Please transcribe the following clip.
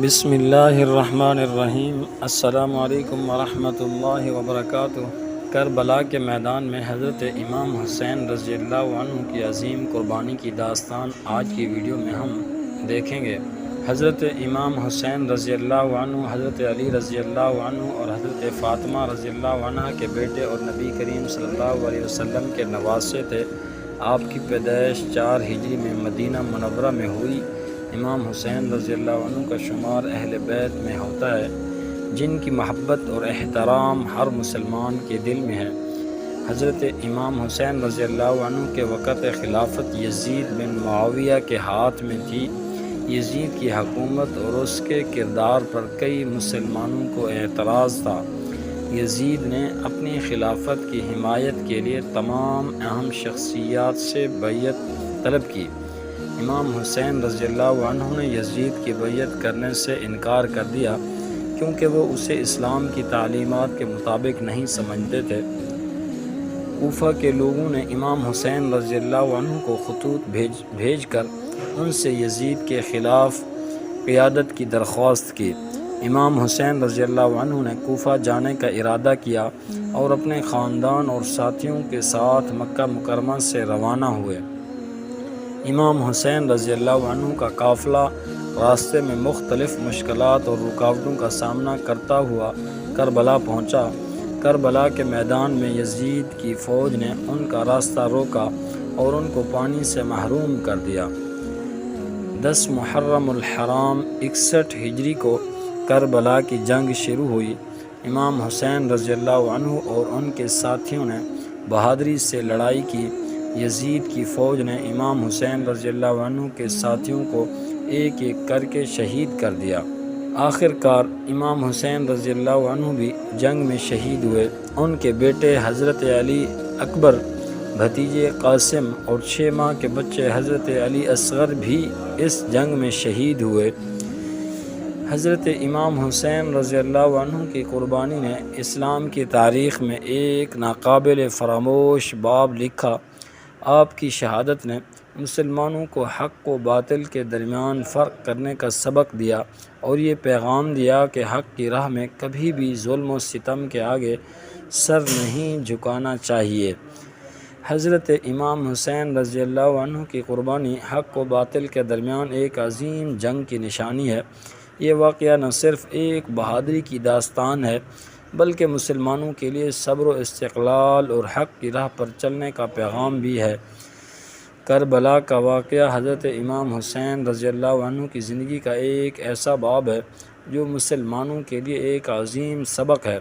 بسم اللہ الرحمن الرحیم۔ السلام علیکم ورحمۃ اللہ وبرکاتہ۔ کربلا کے میدان میں حضرت امام حسین رضی اللہ عنہ کی عظیم قربانی کی داستان آج کی ویڈیو میں ہم دیکھیں گے۔ حضرت امام حسین رضی اللہ عنہ حضرت علی رضی اللہ عنہ اور حضرت فاطمہ رضی اللہ عنہ کے بیٹے اور نبی کریم صلی اللہ علیہ وسلم کے نواسے تھے۔ آپ کی پیدائش 4 ہجری میں مدینہ منورہ میں ہوئی۔ امام حسین رضی اللہ عنہ کا شمار اہل بیت میں ہوتا ہے، جن کی محبت اور احترام ہر مسلمان کے دل میں ہے۔ حضرت امام حسین رضی اللہ عنہ کے وقت خلافت یزید بن معاویہ کے ہاتھ میں تھی۔ یزید کی حکومت اور اس کے کردار پر کئی مسلمانوں کو اعتراض تھا۔ یزید نے اپنی خلافت کی حمایت کے لیے تمام اہم شخصیات سے بیعت طلب کی۔ امام حسین رضی اللہ عنہ نے یزید کی بیعت کرنے سے انکار کر دیا، کیونکہ وہ اسے اسلام کی تعلیمات کے مطابق نہیں سمجھتے تھے۔ کوفہ کے لوگوں نے امام حسین رضی اللہ عنہ کو خطوط بھیج کر ان سے یزید کے خلاف قیادت کی درخواست کی۔ امام حسین رضی اللہ عنہ نے کوفہ جانے کا ارادہ کیا اور اپنے خاندان اور ساتھیوں کے ساتھ مکہ مکرمہ سے روانہ ہوئے۔ امام حسین رضی اللہ عنہ کا قافلہ راستے میں مختلف مشکلات اور رکاوٹوں کا سامنا کرتا ہوا کربلا پہنچا۔ کربلا کے میدان میں یزید کی فوج نے ان کا راستہ روکا اور ان کو پانی سے محروم کر دیا۔ 10 محرم الحرام 61 ہجری کو کربلا کی جنگ شروع ہوئی۔ امام حسین رضی اللہ عنہ اور ان کے ساتھیوں نے بہادری سے لڑائی کی۔ یزید کی فوج نے امام حسین رضی اللہ عنہ کے ساتھیوں کو ایک ایک کر کے شہید کر دیا۔ آخر کار امام حسین رضی اللہ عنہ بھی جنگ میں شہید ہوئے۔ ان کے بیٹے حضرت علی اکبر، بھتیجے قاسم اور 6 ماہ کے بچے حضرت علی اصغر بھی اس جنگ میں شہید ہوئے۔ حضرت امام حسین رضی اللہ عنہ کی قربانی نے اسلام کی تاریخ میں ایک ناقابل فراموش باب لکھا۔ آپ کی شہادت نے مسلمانوں کو حق و باطل کے درمیان فرق کرنے کا سبق دیا اور یہ پیغام دیا کہ حق کی راہ میں کبھی بھی ظلم و ستم کے آگے سر نہیں جھکانا چاہیے۔ حضرت امام حسین رضی اللہ عنہ کی قربانی حق و باطل کے درمیان ایک عظیم جنگ کی نشانی ہے۔ یہ واقعہ نہ صرف ایک بہادری کی داستان ہے، بلکہ مسلمانوں کے لیے صبر و استقلال اور حق کی راہ پر چلنے کا پیغام بھی ہے۔ کربلا کا واقعہ حضرت امام حسین رضی اللہ عنہ کی زندگی کا ایک ایسا باب ہے جو مسلمانوں کے لیے ایک عظیم سبق ہے۔